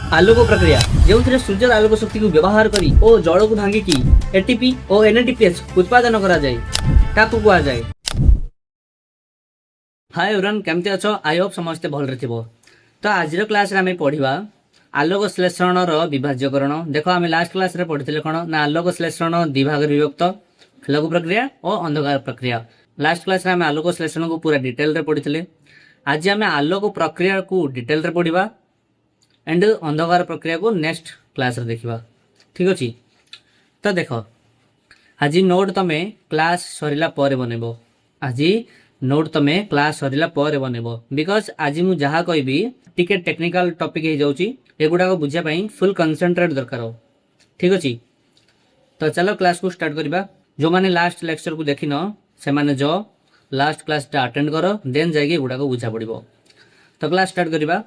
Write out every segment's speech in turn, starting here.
आलोक प्रक्रिया जो सूर्य आलोक शक्ति को व्यवहार करी और जल को भांगिकी एटीपी और एनएडीपीएच उत्पादन करा जाए ताकू कुआ जाए। हाय एवरीवन केमती अछ आई होप समस्ते भल थिबो। तो आज क्लास रे आमे पढिबा आलोक श्लेषण रो विभाज्यकरण। देखो आमे लास्ट क्लास रे पढिथिले कोन ना आलोक श्लेषण द्विभाग रे विभक्त लघु प्रक्रिया और अंधकार प्रक्रिया। लास्ट क्लास रे आमे आलोक श्लेषण को पूरा डिटेल रे पढिथिले। आज आमे आलोक प्रक्रिया को डिटेल रे पढिबा एंड अंधकार प्रक्रिया को नेक्स्ट क्लास रे देखिबा। ठीक अछि। तो देखो आज नोट तमे क्लास सरिला पर बनेबो। आज नोट तमे क्लास सरिला पर बनेबो बिकॉज आज मु जहा कहबी टिके टेक्निकल टॉपिक हे जाउची एगुडा को बुझिया पई फुल कंसंट्रेट दरकार हो। ठीक अछि। तो चलो क्लास को स्टार्ट करबा। जो माने लास्ट लेक्चर को देखिनो से माने जो लास्ट क्लास टा अटेंड करो देन जाई एगुडा को बुझा पड़िबो। तो क्लास स्टार्ट करबा।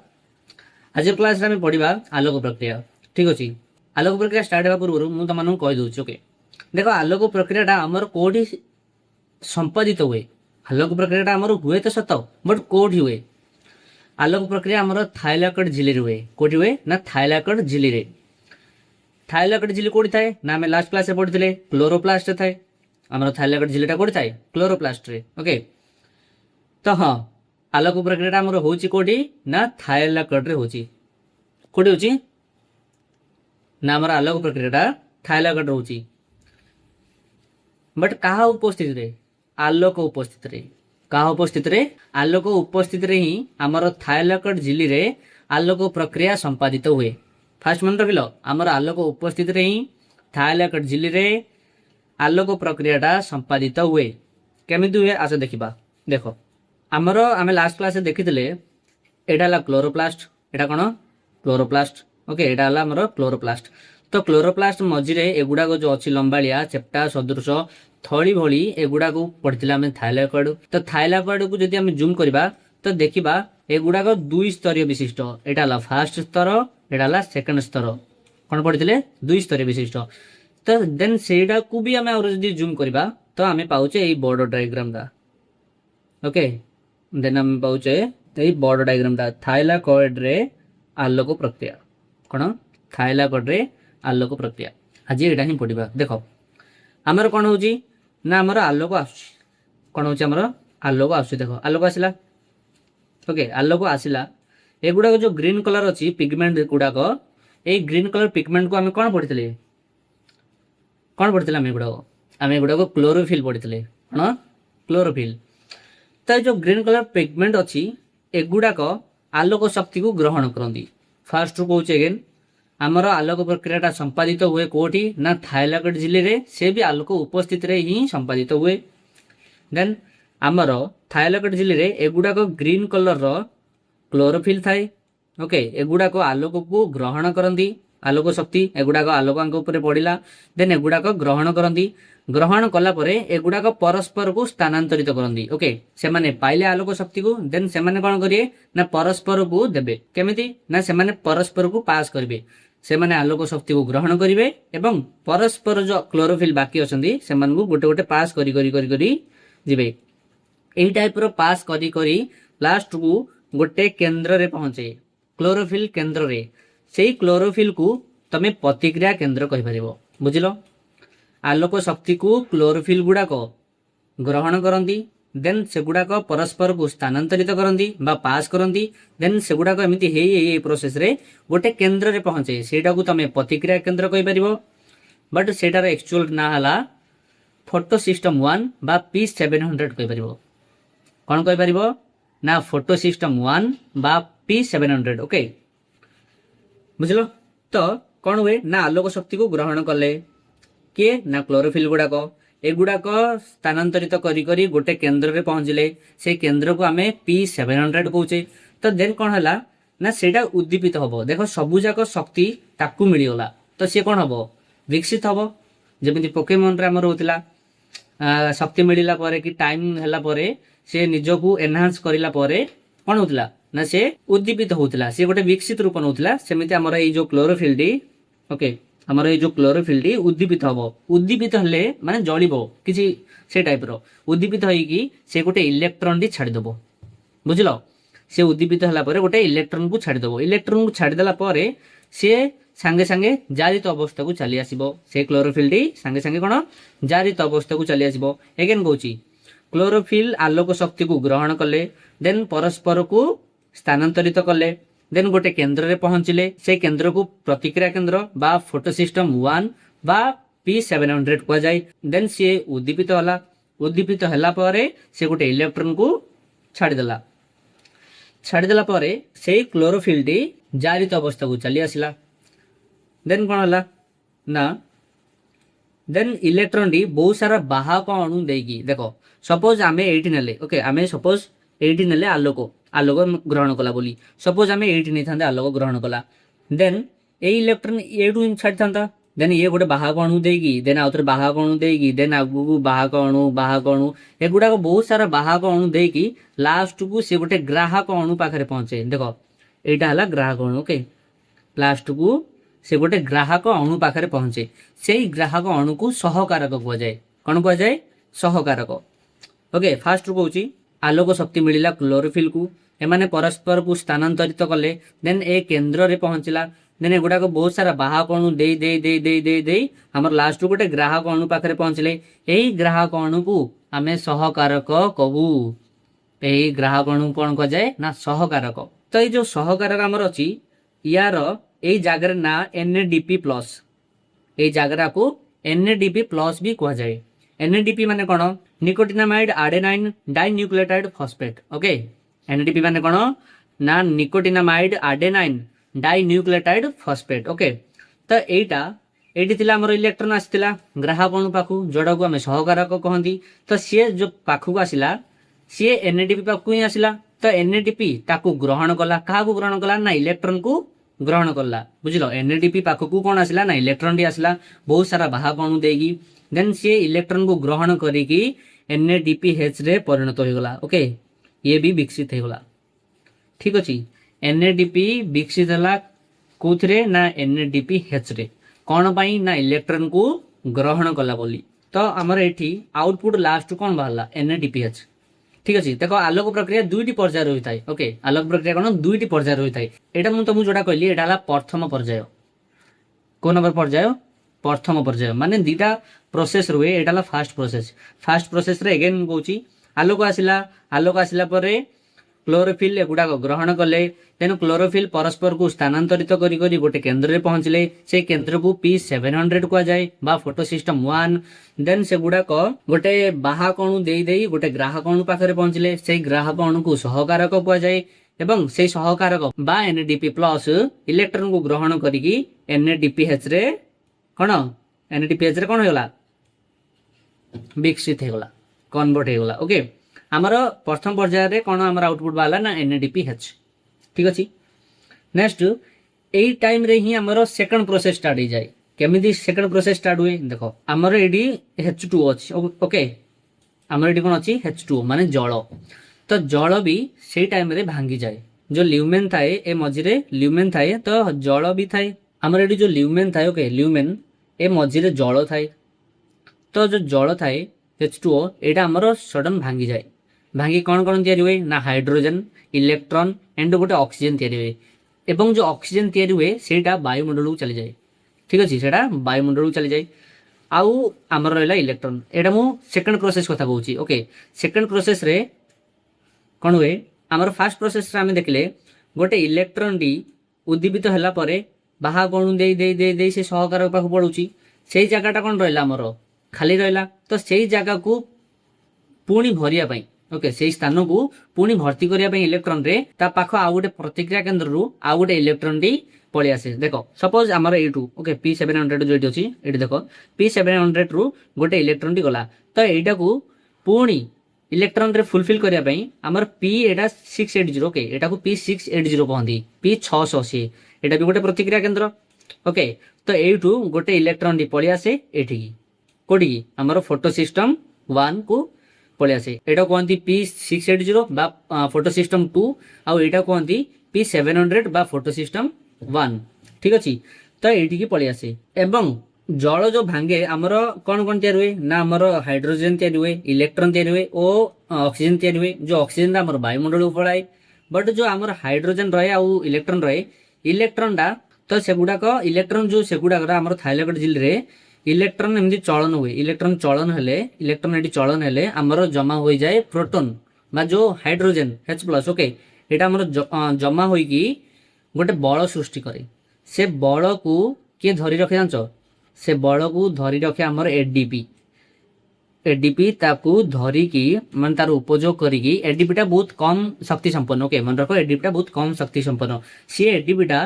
आज क्लास रे पढ़ा आलोक प्रक्रिया। ठीक अच्छे। आलोक प्रक्रिया स्टार्ट होगा पूर्व मुझे तुम कही दूसरी। ओके देख आलोक प्रक्रिया आमर कौटी संपादित हुए। आलोक प्रक्रिया आमर हुए तो सत बट कौटी हुए। आलोक प्रक्रिया आमर थाइलाकॉइड झिल्ली हुए। कौटी हुए ना थाइलाकॉइड झिल्ली रे। थाइलाकॉइड झिल्ली कौटी थाए ना आम लास्ट क्लास पढ़ी क्लोरोप्लास्ट थाए। आमर थाइलाकॉइड झिल्लीटा कौटी थाए क्लोरोप्लास्ट रे। ओके तो हाँ आलोक प्रक्रिया आमर होची कोठी ना थाइलाकॉइड रे होची। कोठी होची ना आमर आलोक प्रक्रिया थाइलाकॉइड रे होची बट कहा उपस्थित रे आलोक उपस्थित रे। कहा उपस्थित रे आलोक उपस्थित रे ही आमर थाइलाकॉइड झिल्ली रे आलोक प्रक्रिया संपादित हुए। फास्ट मन रखिलो आमर आलोक उपस्थित रे ही थाइलाकॉइड झिल्ली रे आलोक प्रक्रियाटा संपादित हुए। केमिति हुए आस देखिबा। देखो आमर आमे लास्ट क्लास देखिथिले एटा हला क्लोरोप्लास्ट। एटा कोन क्लोरोप्लास्ट। ओके एटा हला हमर क्लोरोप्लास्ट। तो क्लोरोप्लास्ट मझिरे एगुडा को जो अछि लंबालिया चेप्टा सदृश थळी भଳି एगुडा को पढिथिला हम थाइलाकॉइड। तो थाइलाकॉइड को जदि हम जूम करबा तो देखिबा एगुडा को दुई स्तरीय विशिष्ट। एटा हला फर्स्ट स्तर एटा हला सेकंड स्तर। कोन पढिथिले दुई स्तरीय विशिष्ट। तो देन सेटा को भी हम और जदि जूम करबा तो हमें पाउचे एई बॉर्डर डायग्राम दा। ओके देन हम पाउचे एई बॉर्डर डायग्राम दा थाइलाकॉइड रे आलोक प्रक्रिया। कोन थाइलाकॉइड रे आलोक प्रक्रिया आज एटा ही पढिबा। देखो हमर कोन होची ना हमर आलोक आसुची। कोन होची हमर आलोक आसुची। देखो आलोक आसिला। ओके आलोक आसिला एगुडा जो ग्रीन कलर अछि पिगमेंट गुडा को ए ग्रीन कलर पिगमेंट को हम कोन पढितले हम एगुडा को क्लोरोफिल पढितले। कोन क्लोरोफिल। तो जो ग्रीन कलर पिगमेंट अच्छी एगुड़ाक आलोक शक्ति को ग्रहण करती। फास्ट कहूँ अगेन आमर आलोक प्रक्रिया संपादित हुए कोठी ना थाइलाकॉइड झिल्ली रे से भी आलोक उपस्थित रे ही संपादित हुए। देन आमर थाइलाकॉइड झिल्ली रे एगुड़ाक ग्रीन कलर रो क्लोरोफिल थाए। ओके एगुड़ाक आलोक को ग्रहण करती आलोक शक्ति एगुड़ाक आलोक ऊपर पड़ा देन एगुड़ाक ग्रहण करती। ग्रहण कला परे एगुड़ाक परस्पर को स्थानांतरित करती। ओके से माने पाइले आलोक शक्ति को देन से माने कोन करिए ना परस्पर को देबे। केमिति ना से माने परस्पर को पास करिवे। से माने आलोक शक्ति को ग्रहण करिवे एवं परस्पर जो क्लोरोफिल बाकी अछंती से मान को गोटे गोटे पास करी करी करी करी जिवे। एही टाइप रो पास करी करी लास्ट को गोटे केंद्र रे पहुंचे क्लोरोफिल केंद्र रे। सेही क्लोरोफिल को तमे प्रतिक्रिया केंद्र कहि परिबो। बुझिलो आलोक शक्ति को क्लोरोफिल गुड़ाक ग्रहण करती देन से गुड़ाक परस्पर को स्थानांतरित करती बा पास करती देन से गुड़ाक एमती हे प्रोसेस रे गोटे केंद्र रे पहुंचे सेटा को तमे प्रतिक्रिया केंद्र कहि परिबो। बट सेटार एक्चुअल ना हला फोटो सिस्टम 1 बा P700 कहि परिबो। कोन कहि परिबो ना फोटो सिस्टम 1 बा P700। ओके बुझलो। तो कौन हुए ना आलोक शक्ति को ग्रहण कले किए ना क्लोरोफिल गुड़ाक एगुड़ाक स्थानांतरित करी करी गोटे केंद्र रे पहुंचले से केंद्र को आमे P700 कहूचे। तो देन कौन हला ना सेटा उद्दीपित हबो। देखो सबुजाक शक्ति ताकू मिलिगला तो सी कौन हबो विकसित हबो। जेमिति पोकेमन रे हमर होतिला शक्ति मिलिला परे कि टाइम हला परे से निजको एनहांस करिला परे कौन होतिला ना से उद्दीपित होतिला से गोटे विकसित रूप नउतिला। सेमिति हमर ए जो क्लोरोफिल डी ओके हमर ये जो क्लोरोफिल टी उद्दीपित हम उद्दीपित हेले माने जलिबो किछि से टाइप रो उद्दीपित होई कि से गोटे इलेक्ट्रॉन टी छाडी दबो। बुझिलो से उद्दीपित हला परे गोटे इलेक्ट्रॉन को छाडी दबो। इलेक्ट्रॉन को छाडी देला परे सी सांगे सांगे जारित अवस्था को चली आसीबो से क्लोरोफिल टी सांगे सांगे कोन जारित अवस्था को चली आसीबो एगेन कहूची क्लोरोफिल आलोक शक्ति को ग्रहण कले देन परस्पर को स्थानांतरित कले देन गोटे केंद्र रे पहुंचले से केंद्र को प्रतिक्रिया केंद्र बा फोटोसिस्टम 1 बा P700 कुआ जाय देन सी उद्दीपित होला उद्दीपित हला परे से गोटे इलेक्ट्रॉन को छाड़ी देला परे से क्लोरोफिल टी जारित अवस्था को चली आसिला देन कोन हला ना देन इलेक्ट्रॉन टी बहुत सारा बाहक अणु देगी देखो सपोज आमे 8 नेले ओके आमे सपोज 8 नेले आलोक ग्रहण कला बोली सपोज आमे 8 नहीं था आलोक ग्रहण कला देन ए इलेक्ट्रॉन ए टू छाड़ी था देन ये गोटे बाहक अणु देगी देन आउथरे बाहक अणु देगी देन आगु बाहक अणु एगुडा बहुत सारा बाहक अणु देगी लास्ट को से गोटे ग्राहक अणु पाखरे पहुंचे देखो एटा हला ग्राहक अणु ओके लास्ट को से गोटे ग्राहक अणु पाखरे पहुंचे से ग्राहक अणु को सहकारक कुआ जाए कौन कुआ जाए सहकारक ओके फास्ट रू कहूची आलोक शक्ति मिलिला क्लोरोफिल को एमाने परस्पर को स्थानांतरित कले देन ए केंद्र रे पहुंचला देन एगुडा बहुत सारा बाहक अणु दे दे दे दे दे दे हमर लास्ट गोटे ग्राहक अणु पाखरे पहुंचले एई ग्राहक अणु को आमे सहकारक कहू एई ग्राहक अणु कोन को जाए ना सहकारक तो ए जो सहकारक हमर अछि यार एई जागर ना NADP+ एई जागरा को NADP+ भी कहा जाए NADP माने कोन nicotinamide adenine dinucleotide phosphate okay NADP माने कोन ना nicotinamide adenine dinucleotide phosphate okay तो एटी थिला हमर इलेक्ट्रॉन आसिला ग्राहक अणु पाखु जोड़ा को हमें सहकारक कहंती तो सी जो पाखु आसिला सी NADP पाखु ही आसिला तो NADP ताकू ग्रहण कला कहा को ग्रहण कला ना इलेक्ट्रॉन को ग्रहण कला बुझिलो NADP पाखु को कोन आसिला ना इलेक्ट्रॉन टी आसिला बहुत सारा बाहक अणु देगी देन सी इलेक्ट्रॉन को ग्रहण करिकी NADPH रे परिणत हो गला ओके ये भी विकसित हो गला ठीक अछि NADP विकसित हला कोथरे ना NADPH रे कोन पाई ना इलेक्ट्रॉन को ग्रहण कला बोली तो हमर एठी आउटपुट लास्ट कोन बाहला NADPH ठीक अछि देखो आलोक प्रक्रिया दुईटी पर्याय रही थाए ओके आलोक प्रक्रिया कोन दुईटी पर्याय रही थाए एटा मु तुमु जोडा कहली एटा हला प्रथम पर्याय को नंबर पर्याय प्रथम पर्याय माने दीटा प्रोसेस रुए एटा हला फास्ट प्रोसेस रे अगेन कहूची आलोक आसिला परे क्लोरोफिल एगुडा ग्रहण कले तेन क्लोरोफिल परस्पर को स्थानांतरित करी करी गोटे केंद्र रे पहुंचले से केंद्र को P700 कुआ जाए बा फोटोसिस्टम 1 देन से गुडा को गोटे बाहक अणु देई देई गोटे ग्राहक अणु पाखरे पहुंचले से ग्राहक अणु को सहकारक कुआ जाए एवं से सहकारक बा NADP+ इलेक्ट्रॉन को ग्रहण करिकी NADPH रे कोन NADPH रे कोन होला विकसित हेगला कन्वर्ट हेगला ओके आमर प्रथम पर्याय रे कोन हमर आउटपुट बाला ना NADPH ठीक अछि नेक्स्ट एई टाइम रे ही हमर सेकंड प्रोसेस स्टार्ट हो जाए केमिति सेकंड प्रोसेस स्टार्ट हुए देखो हमर एडी H2O अछि ओके हमर एडी कोन अछि H2O माने जल तो जल भी सेई टाइम रे भांगी जाए जो ल्यूमेन थाए ए मझिरे ल्यूमेन थाए तो जल भी थाए हमर एडी जो ल्यूमेन थाए ओके ल्यूमेन ए मझिरे जल थाए तो जो जल थाए H2O एटा हमर सडन भांगी जाए भांगी कौन कौन तैयारी हुए ना हाइड्रोजन इलेक्ट्रॉन एंड गोटे ऑक्सीजन तैयारी हुए एवं जो ऑक्सीजन तैयारी हुए सेटा वायुमंडल को चली जाए ठीक अच्छे सेटा वायुमंडल को चली जाए आउ आमर रहा इलेक्ट्रॉन एटा मु सेकंड प्रोसेस कथा कहूची ओके सेकंड प्रोसेस रे कौन हुए आमर फास्ट प्रोसेस रे आमे देखले गोटे इलेक्ट्रॉन टी उद्दीपित हला परे बाहक अणु दे दे दे दे से सहकारक पाखु पडुची सेई जगहटा कौन रहिला हमर खाली रहिला तो सेई जगह को पुणी भरिया पई ओके से स्थान को पुणी भर्ती करने इलेक्ट्रॉन रे ता पाख आउ गोटे प्रतिक्रिया केंद्र रु आउ गोटे इलेक्ट्रॉन टी पलि आसे देखो सपोज आमर एटू ओके P700 जो अच्छी ये देखो P700 रु गोटे इलेक्ट्रॉन टी गला तो यहाँ को पुणी इलेक्ट्रॉन रे फुलफिल करने आमर P एटा 680 ओके एटा को P680 कहती P680 एटा भी गोटे प्रतिक्रिया केंद्र ओके तो एटू गोटे इलेक्ट्रॉन टी पलि आसे एठी कोठी आमर फोटोसिस्टम 1 को पलि आसे एटा कहती P680 बा फोटोसिस्टम 2 आउ एटा कहती P700 बा फोटोसिस्टम 1 ठीक अच्छी तो ये पलि आसे एवं जल जो भांगे आमर कौन कौन तैयार हुए ना आमर हाइड्रोजन तैयार हुए इलेक्ट्रॉन तैयार हुए और ऑक्सीजन तैयार हुए जो ऑक्सीजन आमर वायुमंडल को पलाए बट जो आमर हाइड्रोजन रहे आउ इलेक्ट्रॉन रहे इलेक्ट्रॉन टा तो सेगुड़ाक इलेक्ट्रॉन जो सेगुड़ाक आम थाइलॉइड झिल्ली रे इलेक्ट्रॉन एमती चलन हुए इलेक्ट्रॉन चलन हेले इलेक्ट्रॉन एटी चलन हेले आमर जमा हो जाए प्रोटॉन बा जो हाइड्रोजन H+ ओके एटा आमर जमा होइकी गोटे बल सृष्टि करे से बल को किए धरी रखे जांच से बल को धरी रखे आमर एडीपी ताकू धरिकी मान तार उपयोग करिकी एडीपीटा बहुत कम शक्ति संपन्न ओके मन रख एडीपीटा बहुत कम शक्ति संपन्न सी एडीपीटा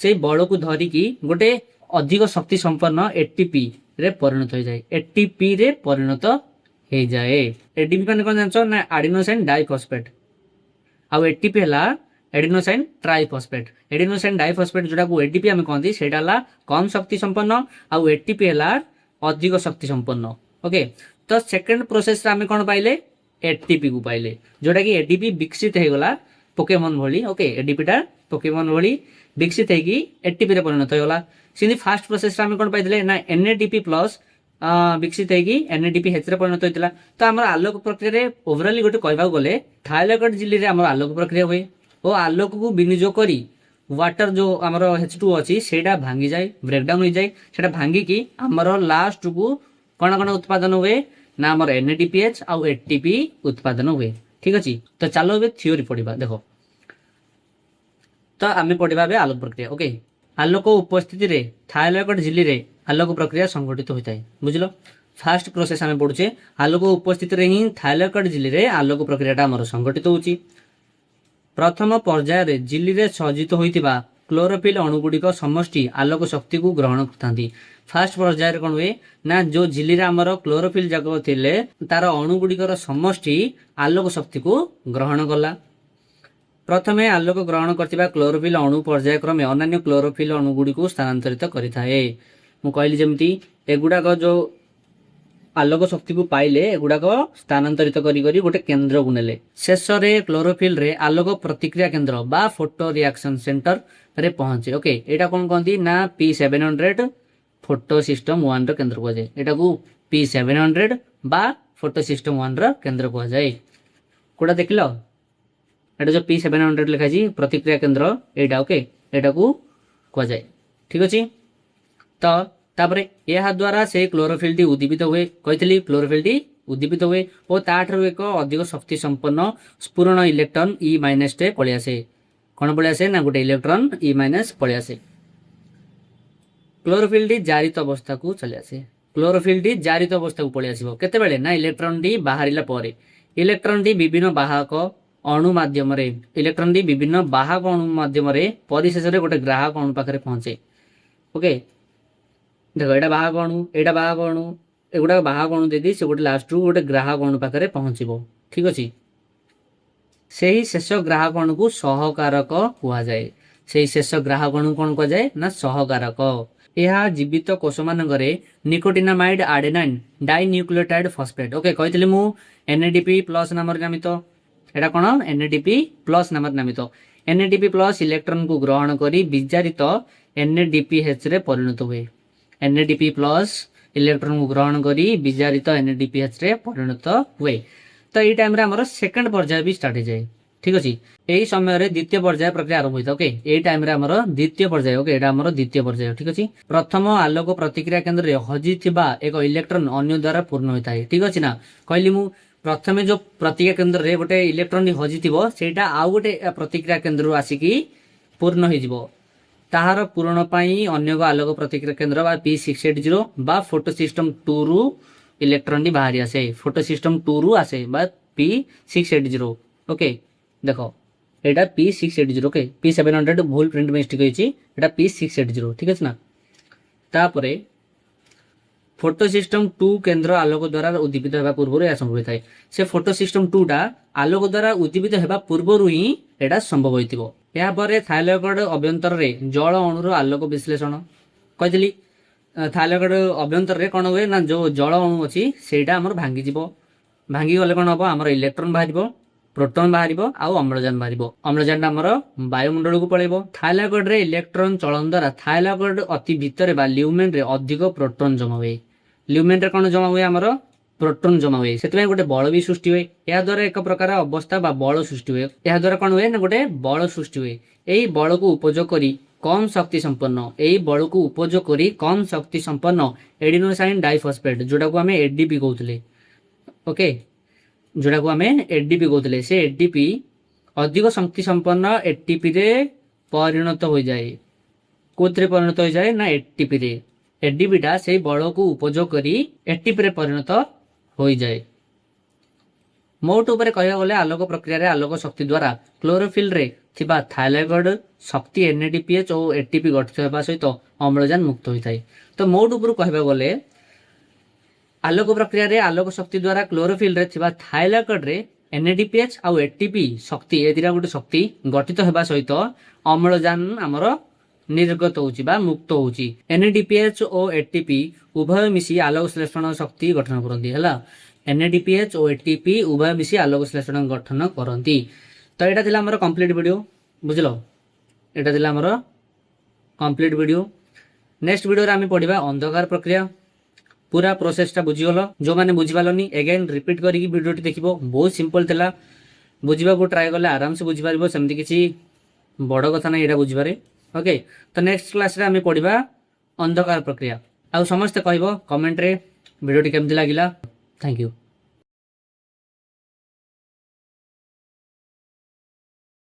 से बल को धरिकी गोटे अधिक शक्ति संपन्न एटीपी रे परिणत हो जाए एटीपी रे परिणत हो जाए एडीपी माने कोन जानछो ना एडिनोसिन डाइफॉस्फेट आ एटीपी हला एडिनोसिन ट्राइफॉस्फेट एडिनोसिन डाइफॉस्फेट जोटा को एटीपी हम कहंती सेटा हला कम शक्ति संपन्न आ एटीपी हला अधिक शक्ति संपन्न ओके तो सेकंड प्रोसेस रे हम कोन पाइले एटीपी को पाइले जोटा कि एटीपी विकसित हो गला पोकेमन भली ओके एटीपीटा पोकेमन भली विकसित होगी एटीपी रे परिणत हो गला सिंधी फास्ट प्रोसेस रे हम कोन पाइले ना एनएडीपी प्लस विकसित होगी एनएडीपी हेच रे परिणत होइतिला तो हमर आलोक प्रक्रिया रे ओवरऑली गोटे कहबा गले थाइलॉइड झिल्ली रे हमर आलोक प्रक्रिया होय ओ आलोक को विनियोग करी वाटर जो हमर H2 अछि सेटा भांगी जाय ब्रेकडाउन हो जाय सेटा भांगी की हमर लास्ट को कौन कौन उत्पादन हुए ना आमर एनएडीपीएच आउ एटीपी उत्पादन हुए ठीक अच्छे तो चलो ए थ्योरी पढ़ा देखो तो आम पढ़ा आलोक प्रक्रिया ओके आलोक उपस्थिति रे थाइलॉइड झिल्ली रे आलोक प्रक्रिया संघटित होता है बुझल फास्ट प्रोसेस आम पढ़ुचे आलोक उपस्थिति रे ही थाइलॉइड झिल्ली रे आलोक प्रक्रियाटा आमर संघटित होउची प्रथम पर्याय रे झिल्ली रे सज्जित होइतिबा क्लोरोफिल अणुगुड़िक समष्टि आलोक शक्ति को ग्रहण करथांती फास्ट पर्याय कौन हुए ना जो झिल्ली रे आमर क्लोरोफिल जाक थिले तार अणुगुड़िकर समष्टि आलोक शक्ति को ग्रहण कला प्रथमे आलोक ग्रहण करथिबा क्लोरोफिल अणु पर्यायक्रमे अन्य क्लोरोफिल अणुगुड़ी को स्थानांतरित करिथाए मु कहली जेमती एगुड़ाक जो आलोक शक्ति को पाइले एगुड़ाक स्थानांतरित करी करी गोटे केंद्र को नेले शेष रे क्लोरोफिल रे आलोक प्रतिक्रिया केंद्र बा फोटो रिएक्शन सेंटर रे पहुंचे ओके एटा कोन कहंती ना P700 फोटो सिस्टम 1 रो केंद्र को जाए एटा को P700 बा फोटो सिस्टम 1 रो केंद्र को जाए कोडा देखलो एटा जो P700 लिखा जी प्रतिक्रिया केंद्र एटा ओके एटा को जाए ठीक अछि तो तापरे यह द्वारा से क्लोरोफिल टी उद्दीपित हुए कही क्लोरोफिल टी उद्दीपित हुए और ताठू एक अधिक शक्ति संपन्न स्फुरण इलेक्ट्रॉन E- टे पलि आसे कौन पलि आसे ना गोटे इलेक्ट्रॉन E- पलि आसे क्लोरोफिल टी जारित अवस्था को चली आसे क्लोरोफिल टी जारित अवस्था को पलि आसिबो केतेबेले ना इलेक्ट्रॉन टी बाहरिला परे इलेक्ट्रॉन टी विभिन्न वाहक अणु माध्यम रे इलेक्ट्रॉन टी विभिन्न वाहक अणु माध्यम रे परिशेष रे गोटे ग्राहक अणु पाखरे पहुंचे ओके देखो एटा बाहक अणु एटा बाहक अणु एगुड़ा बाहक अणु देदी से गोटे लास्ट रू गोटे ग्राहक अणु पाखरे पहुंचबो ठीक अछि सेही शेष ग्राहक अणु को सहकारक कुआ जाए सेही शेष ग्राहक अणु कोन कुआ जाए ना सहकारक यह जीवित कोष मानकरे nicotinamide adenine dinucleotide phosphate okay कहितले मु एनएडीपी प्लस नाम नामित एटा कोन एनएडीपी प्लस नाम नामित एनएडीपी प्लस इलेक्ट्रॉन को ग्रहण करी विजारित एनएडीपीएच रे परिणत हुए एनएडीपी प्लस इलेक्ट्रॉन को ग्रहण करी विजारित एनएडीपीएच रे परिणत हुए तो ये टाइम रे हमर सेकंड पर्याय भी स्टार्ट हो जाए ठीक अछि एही समय रे द्वितीय पर्याय प्रक्रिया आरंभ होइता ओके एही टाइम रे हमर द्वितीय पर्याय ओके एटा हमर द्वितीय पर्याय ठीक अछि प्रथम आलोक प्रतिक्रिया केंद्र रे हजिथिबा एक इलेक्ट्रॉन अन्य द्वारा पूर्ण होइता है ठीक अछि ना कहली मु प्रथमे जो प्रतिक्रिया केंद्र रे गोटे इलेक्ट्रॉन हजिथिबो सेटा आ गोटे प्रतिक्रिया केंद्र रु आसिकी पूर्ण होई जिवो ताहार पूरण पाई अन्य आलोक प्रतिक्रिया केंद्र बा P680 बा फोटो सिस्टम 2 रु इलेक्ट्रॉन टी बाहरी आसे फोटो सिस्टम 2 रु आसे बा P680 ओके देखो एटा P680 ओके P700 भूल प्रिंट मिस्टेक होइची एटा P680 ठीक अछि ना तापरे फोटो सिस्टम 2 केंद्र आलोक द्वारा उद्दीपित हेबा पूर्व या संभव होइताय से फोटो सिस्टम 2 टा आलोक द्वारा उद्दीपित हेबा पूर्व ही एटा संभव होइतिबो या परे थाइलॉइड अभ्यंतर रे जल अणुर आलोक विश्लेषण कहितली थाइलॉइड अभ्यंतर रे कोन होय ना जो जल अणु अछि सेटा हमर भांगी जिवो भांगी गले कोन हबो हमर इलेक्ट्रॉन बाहरिबो प्रोटॉन बाहरिबो आ अम्लजान बाहरिबो अम्लजान हमर वायुमंडल को पळेबो थाइलॉइड रे इलेक्ट्रॉन चलन द्वारा थाइलॉइड अति भीतर बा ल्यूमेन रे अधिक प्रोटॉन जमा होय ल्यूमेन रे कोन जमा होय हमर प्रोटॉन जमा हुए से गोटे बल भी सृष्टि हुए या द्वारा एक प्रकार अवस्था बा बल सृष्टि हुए या द्वारा कौन हुए ना गोटे बल सृष्टि हुए यही बल को उपयोग करी कम शक्ति संपन्न यही बल को उपयोग करी कम शक्ति संपन्न एडिनोसाइन डाइफॉस्फेट जोटा को आम एडीपी कहते ओके जोटा को आम एडीपी कहते से एडीपी अधिक शक्ति संपन्न एटीपी रे परिणत हो जाए कोथरे परिणत हो जाए ना एटीपी रे एडीपी टा से बल को उपयोग करी एटीपी रे परिणत हो जाए। मोट उपर कह गले आलोक प्रक्रिया रे आलोक शक्ति द्वारा क्लोरोफिल रे थिबा थायरॉइड शक्ति एनएडीपीएच और एटीपी गठित होगा सहित अम्लजान मुक्त होता है। तो मोट उपर कह गले आलोक प्रक्रिया रे आलोक शक्ति द्वारा क्लोरोफिल रे थिबा थायरॉइड रे एनएडीपीएच और एटीपी शक्ति ए दिरा गोटे शक्ति गठित होगा सहित अम्लजान आमर निर्गत होची बा मुक्त होची। एनएडीपीएच और एटीपी उभय मिसी आलोक श्लेषण शक्ति गठन करती है। एनएडीपीएच और एटीपी उभय मिसी आलोक श्लेषण गठन करती। तो यहाँ थिला हमर कंप्लीट वीडियो बुझलो यहाँ थिला हमर कंप्लीट वीडियो। नेक्स्ट वीडियो रे आमे पढ़िबा अंधकार प्रक्रिया पूरा प्रोसेसटा बुझीगल जो माने बुझिपालनी एगेन रिपीट करिकी वीडियोटी देखिबो बहुत सिंपल थिला बुझिबा को ट्राई करले आराम से बुझि पारिबो सेमति किछि बड़ कथा ना एटा बुझिबारे ओके। तो नेक्स्ट क्लास रे आमे पढ़िबा अंधकार प्रक्रिया आ समस्त कहबो कमेंट रे वीडियोटी केमति लागिला। Thank you.